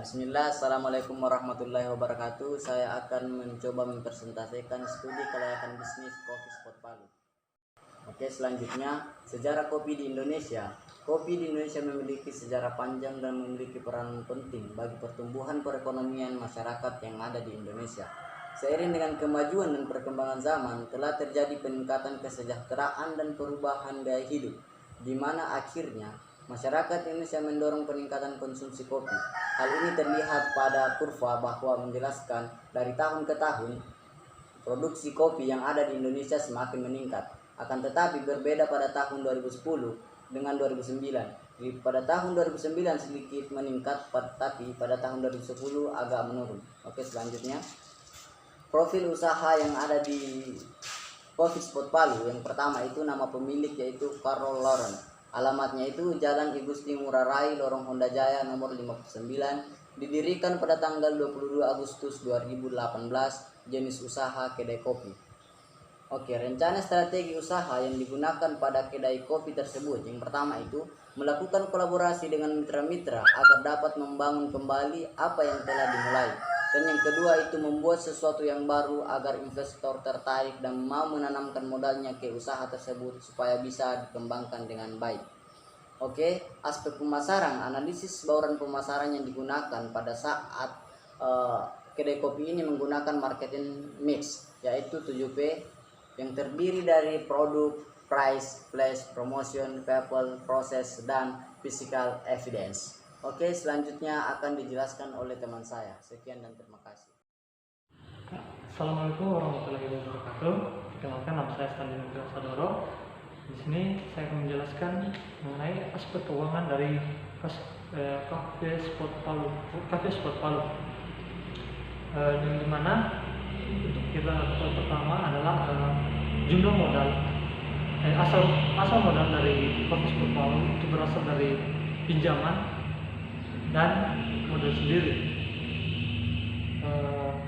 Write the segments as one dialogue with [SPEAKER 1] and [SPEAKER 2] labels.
[SPEAKER 1] Bismillah, Assalamualaikum warahmatullahi wabarakatuh. Saya akan mencoba mempresentasikan studi kelayakan bisnis Kopi Spot Palu. Oke, selanjutnya sejarah kopi di Indonesia. Kopi di Indonesia memiliki sejarah panjang dan memiliki peran penting bagi pertumbuhan perekonomian masyarakat yang ada di Indonesia. Seiring dengan kemajuan dan perkembangan zaman, telah terjadi peningkatan kesejahteraan dan perubahan gaya hidup, di mana akhirnya masyarakat Indonesia mendorong peningkatan konsumsi kopi. Hal ini terlihat pada kurva bahwa menjelaskan dari tahun ke tahun produksi kopi yang ada di Indonesia semakin meningkat. Akan tetapi berbeda pada tahun 2010 dengan 2009. Pada tahun 2009 sedikit meningkat, tapi pada tahun 2010 agak menurun. Oke, selanjutnya profil usaha yang ada di Coffee Spot Palu. Yang pertama itu nama pemilik yaitu Carol Lauren. Alamatnya itu Jalan I Gusti Ngurah Rai, Lorong Honda Jaya nomor 59. Didirikan pada tanggal 22 Agustus 2018. Jenis usaha kedai kopi. Oke, rencana strategi usaha yang digunakan pada kedai kopi tersebut. Yang pertama itu melakukan kolaborasi dengan mitra-mitra agar dapat membangun kembali apa yang telah dimulai. Dan yang kedua itu membuat sesuatu yang baru agar investor tertarik dan mau menanamkan modalnya ke usaha tersebut supaya bisa dikembangkan dengan baik. Oke, aspek pemasaran, analisis bauran pemasaran yang digunakan pada saat kedai kopi ini menggunakan marketing mix yaitu 7P yang terdiri dari produk, price, place, promotion, people, proses, dan physical evidence. Oke, selanjutnya akan dijelaskan oleh teman saya. Sekian dan terima kasih.
[SPEAKER 2] Assalamualaikum warahmatullahi wabarakatuh. Perkenalkan, nama saya Standi Nugraha Sadoro. Di sini saya akan menjelaskan mengenai aspek keuangan dari Coffee Spot Palu. Yang dimana untuk kita pertama adalah jumlah modal. Asal modal dari Coffee Spot Palu itu berasal dari pinjaman dan modal sendiri.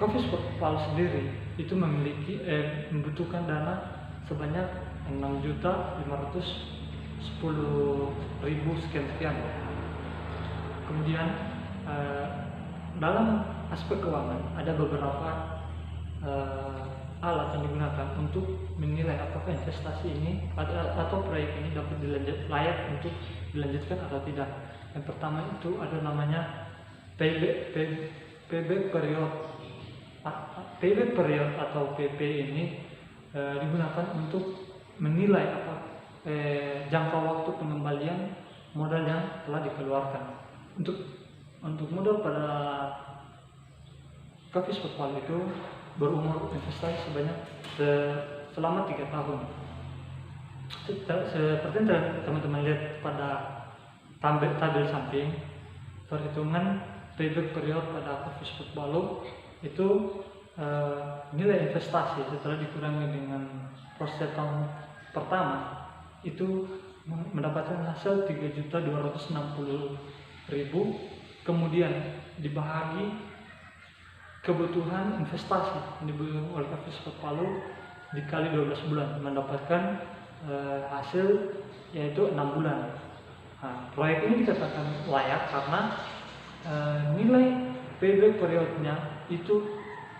[SPEAKER 2] Coffee Spot Palu sendiri itu membutuhkan dana sebanyak 6.510.000 sekian. Kemudian dalam aspek keuangan ada beberapa alat yang digunakan untuk menilai apakah investasi ini atau proyek ini dapat layak untuk dilanjutkan atau tidak. Yang pertama itu ada namanya payback period atau PP ini digunakan untuk menilai jangka waktu pengembalian modal yang telah dikeluarkan. Untuk modal pada Coffee Spot Palu itu berumur investasi selama 3 tahun. Seperti yang teman-teman lihat pada tabel samping, perhitungan payback period pada Coffee Spot Palu itu nilai investasi setelah dikurangi dengan proses tahun pertama itu mendapatkan hasil 3.260.000, kemudian dibahagi kebutuhan investasi yang dibutuhkan oleh Coffee Spot Palu dikali 12 bulan mendapatkan hasil yaitu 6 bulan. Nah, proyek ini dikatakan layak karena nilai payback periodnya itu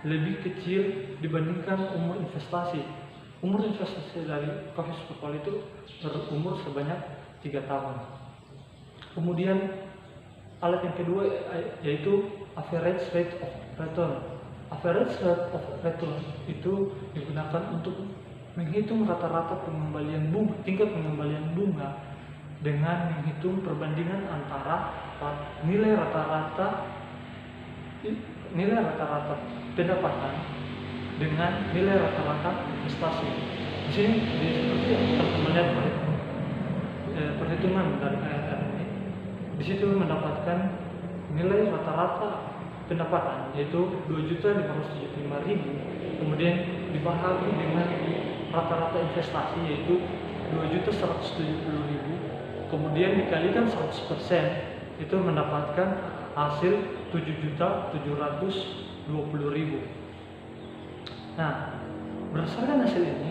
[SPEAKER 2] lebih kecil dibandingkan umur investasi. Umur investasi dari Coffee Spot Palu itu berumur sebanyak 3 tahun. Kemudian alat yang kedua yaitu average rate of return. Average rate of return itu digunakan untuk menghitung rata-rata tingkat pengembalian bunga dengan menghitung perbandingan antara nilai rata-rata pendapatan dengan nilai rata-rata investasi. Di sini seperti yang teman-teman lihat perhitungan dari ARR ini, di situ mendapatkan nilai rata-rata pendapatan yaitu 2.575.000, kemudian dibahagi dengan rata-rata investasi yaitu 2.170.000, kemudian dikalikan 100% itu mendapatkan hasil 7.720.000. Nah, berdasarkan hasil ini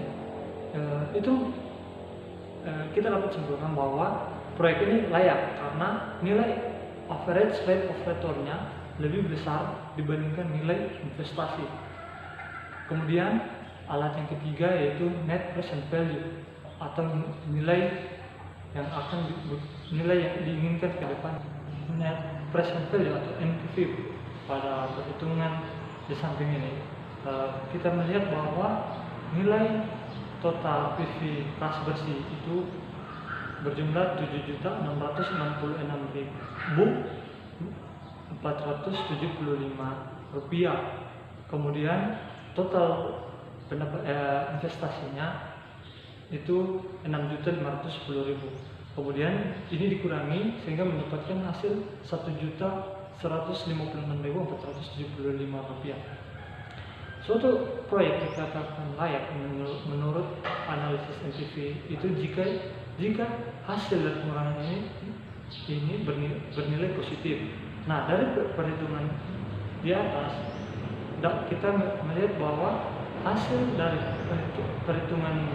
[SPEAKER 2] kita dapat simpulkan bahwa proyek ini layak karena nilai average rate of return-nya lebih besar dibandingkan nilai investasi. Kemudian alat yang ketiga yaitu net present value atau nilai yang diinginkan ke depan. Net present value atau NPV pada perhitungan di samping ini kita melihat bahwa nilai total PV kas bersih itu berjumlah 7.646.475 rupiah. Kemudian total investasinya itu 6.510.000. Kemudian ini dikurangi sehingga mendapatkan hasil 1.156.475 rupiah. Suatu proyek dikatakan layak menurut analisis NPV itu jika hasil dari pengurangan ini bernilai positif. Nah, dari perhitungan di atas kita melihat bahwa hasil dari perhitungan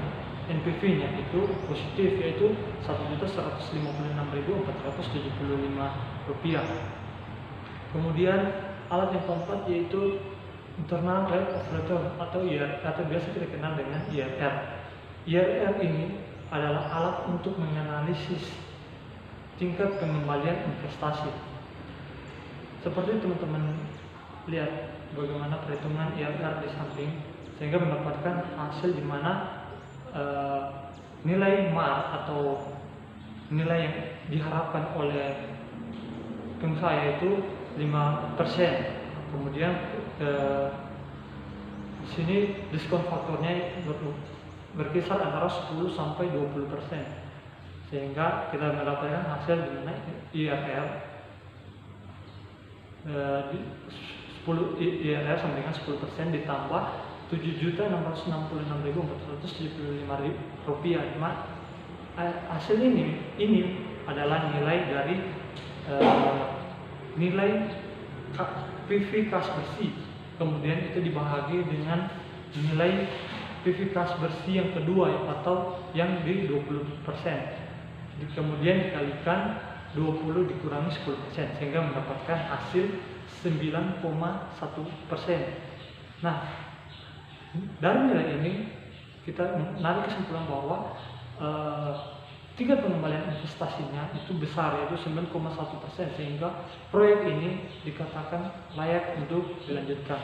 [SPEAKER 2] NPV-nya itu positif, yaitu 1.156.475 rupiah. Kemudian alat yang keempat yaitu internal rate of return atau biasa kita kenal dengan IRR. IRR ini adalah alat untuk menganalisis tingkat pengembalian investasi. Seperti teman-teman lihat bagaimana perhitungan IRR di samping, sehingga mendapatkan hasil di mana nilai MAR atau nilai yang diharapkan oleh pengusaha yaitu 5%. Kemudian di sini diskon faktornya berkisar antara 10 sampai 20%, sehingga kita mendapatkan hasil di mana IRR 10 IRR sama dengan 10% ditambah 7.666.475 rupiah. Hasil ini adalah nilai dari nilai PV kas bersih. Kemudian itu dibahagi dengan nilai PV kas bersih yang kedua atau yang di 20%. Kemudian dikalikan 20 dikurangi 10% sehingga mendapatkan hasil 9,1%. Nah, dari nilai ini kita menarik kesimpulan bahwa tingkat pengembalian investasinya itu besar, yaitu 9,1%, sehingga proyek ini dikatakan layak untuk dilanjutkan.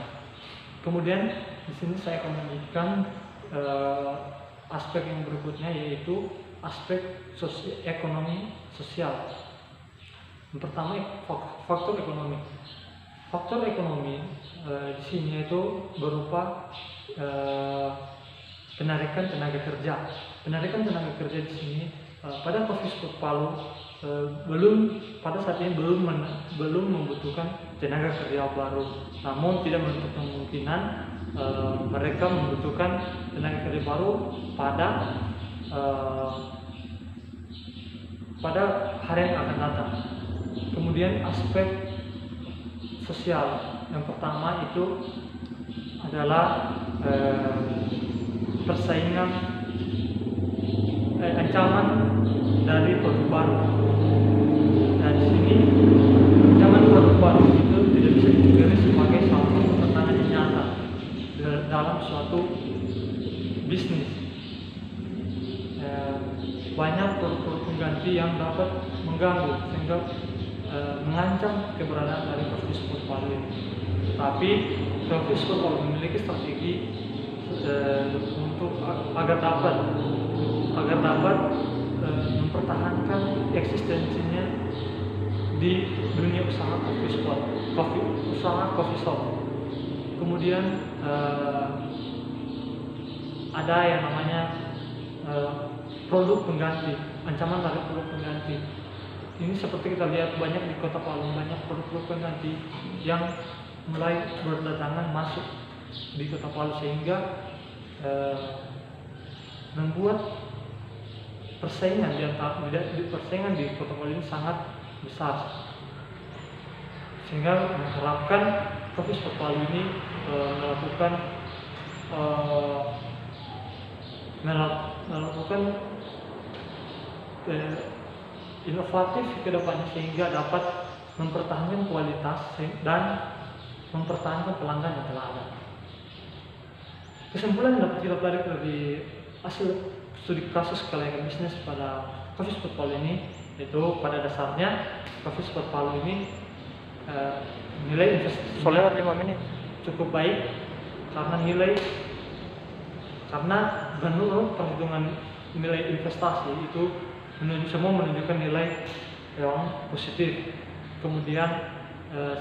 [SPEAKER 2] Kemudian di sini saya akan melanjutkan aspek yang berikutnya, yaitu aspek ekonomi sosial. Yang pertama, faktor ekonomi. Faktor ekonomi di sini itu berupa penarikan tenaga kerja. Penarikan tenaga kerja di sini pada Coffee Spot Palu pada saat ini belum membutuhkan tenaga kerja baru. Namun tidak menutup kemungkinan mereka membutuhkan tenaga kerja baru pada hari yang akan datang. Kemudian aspek sosial yang pertama itu adalah persaingan ancaman dari produk baru. Nah, di sini ancaman produk baru itu tidak bisa dipilih sebagai satu pertanyaan yang nyata dalam suatu bisnis. Banyak produk pengganti yang dapat mengganggu sehingga mengancam keberadaan dari Coffee Spot Palu ini. Tapi Coffee Spot Palu memiliki strategi untuk agar dapat mempertahankan eksistensinya di dunia usaha coffee shop. Kemudian ada yang namanya produk pengganti, ancaman dari produk pengganti. Ini seperti kita lihat banyak di Kota Palu, banyak produk pengganti yang mulai berdatangan masuk di Kota Palu, sehingga membuat persaingan di Kota Palu ini sangat besar, sehingga mengharapkan Coffee Spot Palu ini melakukan inovatif ke depannya sehingga dapat mempertahankan kualitas dan mempertahankan pelanggan yang telah ada. Kesimpulan yang dapat kita tarik dari hasil studi kasus kelayakan bisnis pada Coffee Spot Palu ini, yaitu pada dasarnya Coffee Spot Palu ini nilai investasi cukup baik karena menurut perhitungan nilai investasi itu semua menunjukkan nilai yang positif. Kemudian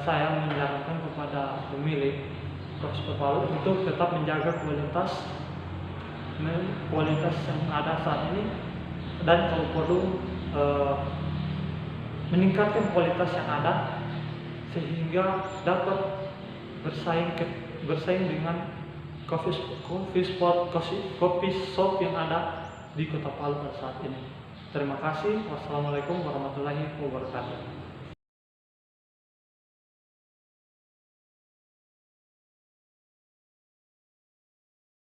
[SPEAKER 2] saya menyarankan kepada pemilik Coffee Spot Palu untuk tetap menjaga kualitas yang ada saat ini, dan kalau perlu meningkatkan kualitas yang ada sehingga dapat bersaing dengan coffee shop yang ada di Kota Palu pada saat ini. Terima kasih. Wassalamualaikum warahmatullahi wabarakatuh.